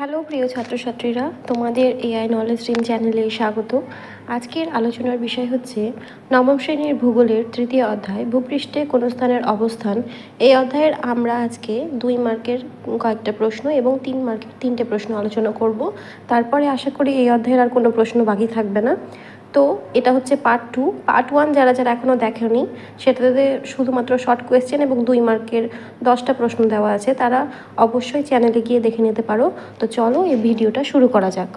Hello প্রিয় ছাত্রছাত্রীরা, তোমাদের এআই নলেজ ড্রিম চ্যানেলে স্বাগত। আজকের আলোচনার বিষয় হচ্ছে নবম শ্রেণীর ভূগোলের তৃতীয় অধ্যায় ভূপৃষ্ঠে কোন স্থানের অবস্থান। এই অধ্যায়ের আমরা আজকে 2 মার্কের কয়েকটা প্রশ্ন এবং 3 মার্কের 3টে প্রশ্ন আলোচনা করব। তারপরে আশা করি এই অধ্যায়ের আর কোনো প্রশ্ন বাকি থাকবে না। তো এটা হচ্ছে পার্ট 2। পার্ট 1 যারা এখনও দেখেনি সেটাতে শুধুমাত্র শর্ট কোয়েশ্চেন এবং 2 মার্কের 10টা প্রশ্ন দেওয়া আছে, তারা অবশ্যই চ্যানেলে গিয়ে দেখে নিতে পারো। তো চলো এই ভিডিওটা শুরু করা যাক।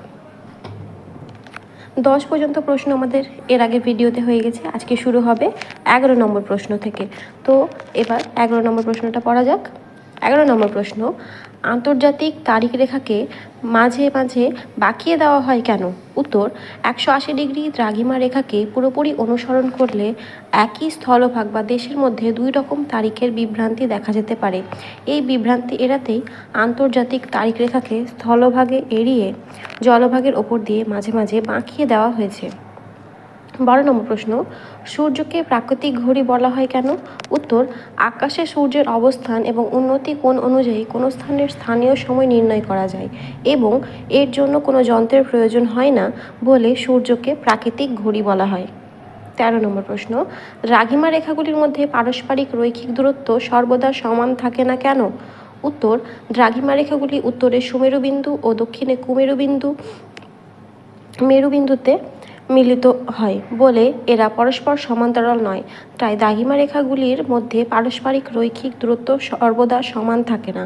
10 পর্যন্ত প্রশ্ন আমাদের এর আগে ভিডিওতে হয়ে গেছে, আজকে শুরু হবে 11 নম্বর প্রশ্ন থেকে। তো এবার 11 নম্বর প্রশ্নটা পড়া যাক। 11 নম্বর প্রশ্ন, আন্তর্জাতিক তারিখ রেখাকে মাঝে মাঝে বাঁকিয়ে দেওয়া হয় কেন? উত্তর, 180 ডিগ্রি দ্রাঘিমা রেখাকে পুরোপুরি অনুসরণ করলে একই স্থলভাগ বা দেশের মধ্যে 2 রকম তারিখের বিভ্রান্তি দেখা যেতে পারে। এই বিভ্রান্তি এড়াতেই আন্তর্জাতিক তারিখ রেখাকে স্থলভাগে এড়িয়ে জলভাগের ওপর দিয়ে মাঝে মাঝে বাঁকিয়ে দেওয়া হয়েছে। 12 নম্বর প্রশ্ন, সূর্যকে প্রাকৃতিক ঘড়ি বলা হয় কেন? উত্তর, আকাশে সূর্যের অবস্থান এবং উন্নতি কোণ অনুযায়ী কোনো স্থানের স্থানীয় সময় নির্ণয় করা যায় এবং এর জন্য কোনো যন্ত্রের প্রয়োজন হয় না বলে সূর্যকে প্রাকৃতিক ঘড়ি বলা হয়। 13 নম্বর প্রশ্ন, দ্রাঘিমা রেখাগুলির মধ্যে পারস্পরিক রৈখিক দূরত্ব সর্বদা সমান থাকে না কেন? উত্তর, দ্রাঘিমা রেখাগুলি উত্তরে সুমেরুবিন্দু ও দক্ষিণে মেরুবিন্দুতে মিলিত হয় বলে এরা পরস্পর সমান্তরাল নয়, তাই দ্রাঘিমা রেখাগুলির মধ্যে পারস্পরিক রৈখিক দূরত্ব সর্বদা সমান থাকে না।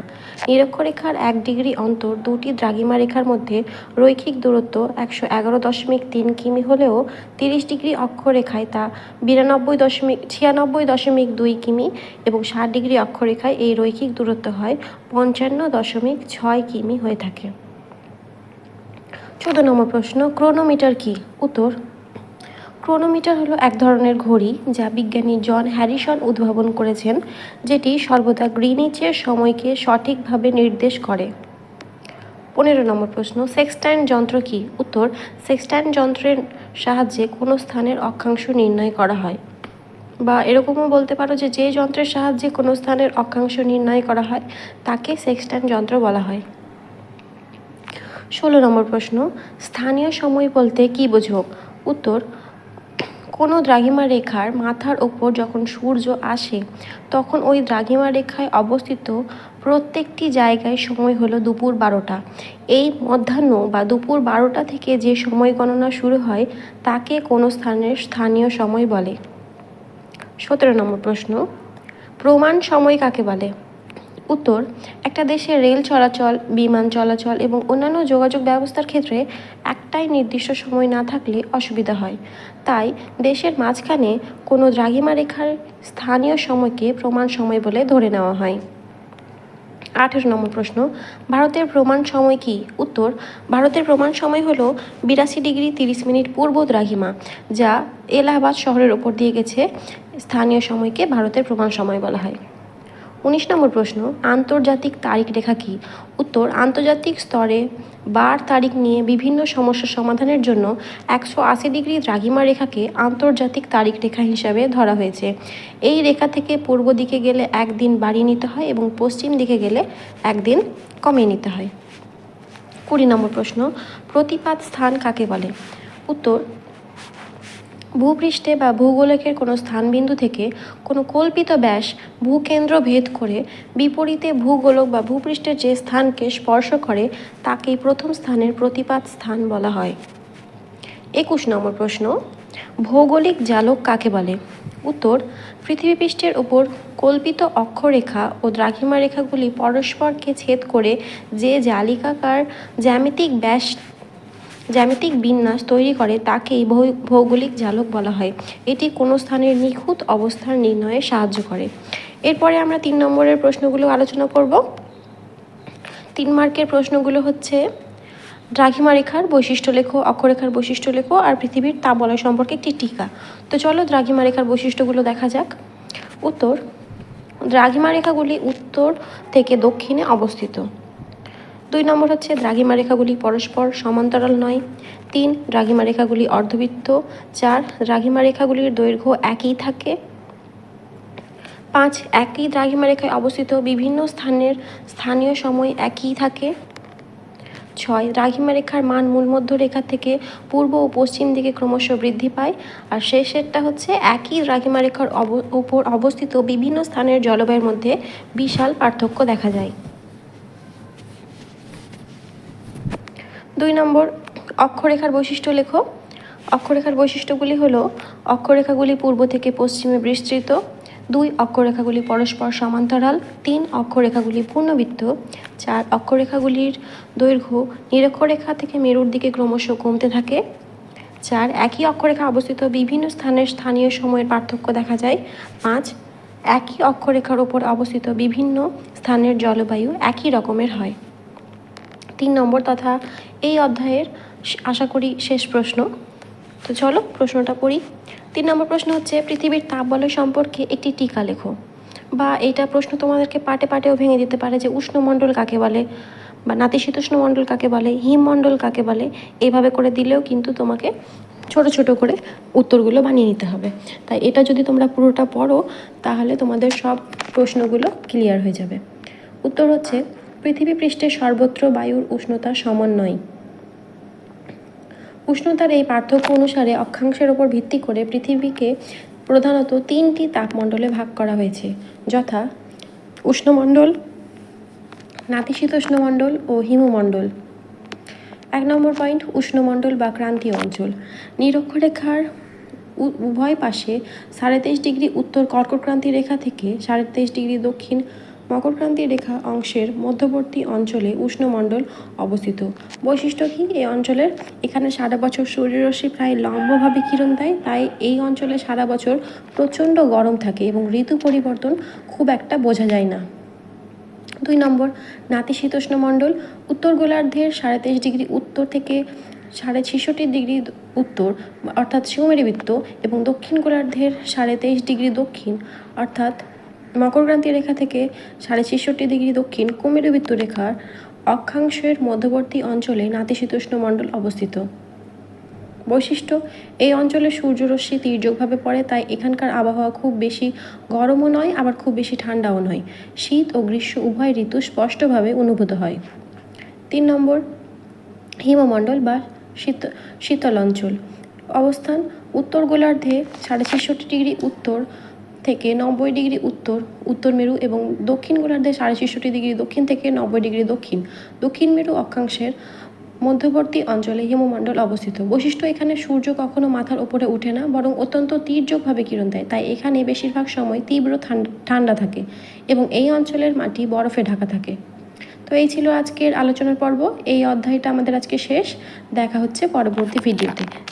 নিরক্ষরেখার 1 ডিগ্রি অন্তর দুটি দ্রাঘিমা রেখার মধ্যে রৈখিক দূরত্ব 111.3 কিমি হলেও 30 ডিগ্রি অক্ষরেখায় তা 96.2 কিমি এবং 60 ডিগ্রি অক্ষরেখায় এই রৈখিক দূরত্ব হয় 55.6 কিমি হয়ে থাকে। 14 নম্বর প্রশ্ন, ক্রোনোমিটার কি? উত্তর, ক্রোনোমিটার হলো এক ধরনের ঘড়ি যা বিজ্ঞানী জন হ্যারিসন উদ্ভাবন করেছেন, যেটি সর্বদা গ্রিনিচের সময়কে সঠিকভাবে নির্দেশ করে। 15 নম্বর প্রশ্ন, সেক্সটাইন যন্ত্র কি? উত্তর, সেক্সটাইন যন্ত্রের সাহায্যে কোনো স্থানের অক্ষাংশ নির্ণয় করা হয়, বা এরকমও বলতে পারো যে যন্ত্রের সাহায্যে কোনো স্থানের অক্ষাংশ নির্ণয় করা হয় তাকে সেক্সটাইন যন্ত্র বলা হয়। 16 নম্বর প্রশ্ন, স্থানীয় সময় বলতে কী বোঝো? উত্তর, কোনো দ্রাঘিমা রেখার মাথার ওপর যখন সূর্য আসে তখন ওই দ্রাঘিমা রেখায় অবস্থিত প্রত্যেকটি জায়গায় সময় হলো দুপুর 12টা। এই মধ্যাহ্ন বা দুপুর 12টা থেকে যে সময় গণনা শুরু হয় তাকে কোনো স্থানের স্থানীয় সময় বলে। 17 নম্বর প্রশ্ন, প্রমাণ সময় কাকে বলে? উত্তর, একটা দেশে রেল চলাচল, বিমান চলাচল এবং অন্যান্য যোগাযোগ ব্যবস্থার ক্ষেত্রে একটাই নির্দিষ্ট সময় না থাকলে অসুবিধা হয়, তাই দেশের মাঝখানে কোনো দ্রাঘিমা রেখার স্থানীয় সময়কে প্রমাণ সময় বলে ধরে নেওয়া হয়। 18 নম্বর প্রশ্ন, ভারতের প্রমাণ সময় কি? উত্তর, ভারতের প্রমাণ সময় হলো 82 ডিগ্রি 30 মিনিট পূর্ব দ্রাঘিমা, যা এলাহাবাদ শহরের ওপর দিয়ে গেছে। স্থানীয় সময়কে ভারতের প্রমাণ সময় বলা হয়। 19 নম্বর প্রশ্ন, আন্তর্জাতিক তারিখ রেখা কি? উত্তর, আন্তর্জাতিক স্তরে বার তারিখ নিয়ে বিভিন্ন সমস্যা সমাধানের জন্য 180 ডিগ্রি দ্রাঘিমা রেখাকে আন্তর্জাতিক তারিখ রেখা হিসাবে ধরা হয়েছে। এই রেখা থেকে পূর্ব দিকে গেলে একদিন বাড়িয়ে নিতে হয় এবং পশ্চিম দিকে গেলে একদিন কমিয়ে নিতে হয়। 20 নম্বর প্রশ্ন, প্রতিপাত স্থান কাকে বলে? উত্তর, ভূপৃষ্ঠে বা ভূগোলকের কোনো স্থানবিন্দু থেকে কোনো কল্পিত ব্যাস ভূকেন্দ্র ভেদ করে বিপরীতে ভূগোলক বা ভূপৃষ্ঠের যে স্থানকে স্পর্শ করে তাকেই প্রথম স্থানের প্রতিপাত স্থান বলা হয়। 21 নম্বর প্রশ্ন, ভৌগোলিক জালক কাকে বলে? উত্তর, পৃথিবীপৃষ্ঠের ওপর কল্পিত অক্ষরেখা ও দ্রাঘিমা রেখাগুলি পরস্পরকে ছেদ করে যে জালিকাকার জ্যামিতিক বিন্যাস তৈরি করে তাকেই ভৌগোলিক জালক বলা হয়। এটি কোনো স্থানের নিখুঁত অবস্থান নির্ণয়ে সাহায্য করে। এরপরে আমরা 3 নম্বরের প্রশ্নগুলো আলোচনা করব। 3 মার্কের প্রশ্নগুলো হচ্ছে দ্রাঘিমা রেখার বৈশিষ্ট্য লেখো, অক্ষরেখার বৈশিষ্ট্য লেখো আর পৃথিবীর তাপবলয় সম্পর্কে একটি টিকা। তো চলো দ্রাঘিমা রেখার বৈশিষ্ট্যগুলো দেখা যাক। উত্তর, দ্রাঘিমা রেখাগুলি উত্তর থেকে দক্ষিণে অবস্থিত। 2 নম্বর হচ্ছে দ্রাঘিমা রেখাগুলি পরস্পর সমান্তরাল নয়। 3, দ্রাঘিমা রেখাগুলি অর্ধবৃত্ত। 4, দ্রাঘিমা রেখাগুলির দৈর্ঘ্য একই থাকে। 5, একই দ্রাঘিমা রেখায় অবস্থিত বিভিন্ন স্থানের স্থানীয় সময় একই থাকে। 6. দ্রাঘিমা রেখার মান মূলমধ্য রেখা থেকে পূর্ব ও পশ্চিম দিকে ক্রমশ বৃদ্ধি পায়। আর শেষেরটা হচ্ছে একই দ্রাঘিমা রেখার উপর অবস্থিত বিভিন্ন স্থানের জলবায়ুর মধ্যে বিশাল পার্থক্য দেখা যায়। 2 নম্বর, অক্ষরেখার বৈশিষ্ট্য লেখো। অক্ষরেখার বৈশিষ্ট্যগুলি হলো: অক্ষরেখাগুলি পূর্ব থেকে পশ্চিমে বিস্তৃত। 2. অক্ষরেখাগুলি পরস্পর সমান্তরাল। 3. অক্ষরেখাগুলি পূর্ণবৃত্ত। 4. অক্ষরেখাগুলির দৈর্ঘ্য নিরক্ষরেখা থেকে মেরুর দিকে ক্রমশ কমতে থাকে। 4. একই অক্ষরেখা অবস্থিত বিভিন্ন স্থানের স্থানীয় সময়ের পার্থক্য দেখা যায়। 5. একই অক্ষরেখার ওপর অবস্থিত বিভিন্ন স্থানের জলবায়ু একই রকমের হয়। 3 নম্বর তথা এই অধ্যায়ের আশা করি শেষ প্রশ্ন। তো চলো প্রশ্নটা পড়ি। 3 নম্বর প্রশ্ন হচ্ছে, পৃথিবীর তাপবলয় সম্পর্কে একটি টিকা লেখো। বা এইটা প্রশ্ন তোমাদেরকে পাটে পাটেও ভেঙে দিতে পারে যে উষ্ণমণ্ডল কাকে বলে, বা নাতিশীতোষ্ণ মণ্ডল কাকে বলে, হিমমণ্ডল কাকে বলে। এইভাবে করে দিলেও কিন্তু তোমাকে ছোট ছোট করে উত্তরগুলো বানিয়ে নিতে হবে। তাই এটা যদি তোমরা পুরোটা পড়ো তাহলে তোমাদের সব প্রশ্নগুলো ক্লিয়ার হয়ে যাবে। উত্তর হচ্ছে, পৃথিবী পৃষ্ঠে সর্বত্র বায়ুর উষ্ণতা সমান নয়। উষ্ণতার এই পার্থক্য অনুসারে অক্ষাংশের ওপর ভিত্তি করে পৃথিবীকে প্রধানত 3টি তাপমণ্ডলে ভাগ করা হয়েছে, যথা উষ্ণমণ্ডল, নাতিশীতোষ্ণমণ্ডল ও হিমমণ্ডল। 1 নম্বর পয়েন্ট, উষ্ণমণ্ডল বা ক্রান্তীয় অঞ্চল। নিরক্ষরেখার উভয় পাশে 23.5 ডিগ্রি উত্তর কর্কটক্রান্তি রেখা থেকে 23.5 ডিগ্রি দক্ষিণ মকরক্রান্তি রেখা অংশের মধ্যবর্তী অঞ্চলে উষ্ণমণ্ডল অবস্থিত। বৈশিষ্ট্য কী এই অঞ্চলের? এখানে সারা বছর সূর্যরশ্মি প্রায় লম্বভাবে কিরণ দেয়, তাই এই অঞ্চলে সারা বছর প্রচণ্ড গরম থাকে এবং ঋতু পরিবর্তন খুব একটা বোঝা যায় না। 2 নম্বর, নাতিশীতোষ্ণ মণ্ডল। উত্তর গোলার্ধের 23.5 ডিগ্রি উত্তর থেকে 66.5 ডিগ্রি উত্তর অর্থাৎ শিউমেরবৃত্ত এবং দক্ষিণ গোলার্ধের 23.5 ডিগ্রি দক্ষিণ অর্থাৎ মকরক্রান্তি রেখা থেকে 66.5 ডিগ্রি দক্ষিণ কুমেরুবৃত্ত রেখার অক্ষাংশের মধ্যবর্তী অঞ্চলে নাতিশীতোষ্ণ মণ্ডল অবস্থিত। বৈশিষ্ট্য, এই অঞ্চলে সূর্যরশ্মি তির্যকভাবে পড়ে, তাই এখানকার আবহাওয়া খুব বেশি গরমও নয় আবার খুব বেশি ঠান্ডাও নয়। শীত ও গ্রীষ্ম উভয় ঋতু স্পষ্টভাবে অনুভূত হয়। 3 নম্বর, হিমমণ্ডল বা শীতল অঞ্চল। অবস্থান, উত্তর গোলার্ধে 66.5 ডিগ্রি উত্তর থেকে 90 ডিগ্রি উত্তর উত্তর মেরু এবং দক্ষিণ গোলার্ধে 66.5 ডিগ্রি দক্ষিণ থেকে 90 ডিগ্রি দক্ষিণ দক্ষিণ মেরু অক্ষাংশের মধ্যবর্তী অঞ্চলে হিমমণ্ডল অবস্থিত। বৈশিষ্ট্য, এখানে সূর্য কখনো মাথার ওপরে ওঠে না, বরং অত্যন্ত তির্যকভাবে কিরণ দেয়, তাই এখানে বেশিরভাগ সময় তীব্র ঠান্ডা থাকে এবং এই অঞ্চলের মাটি বরফে ঢাকা থাকে। তো এই ছিল আজকের আলোচনার পর্ব। এই অধ্যায়টা আমাদের আজকে শেষ। দেখা হচ্ছে পরবর্তী ভিডিওতে।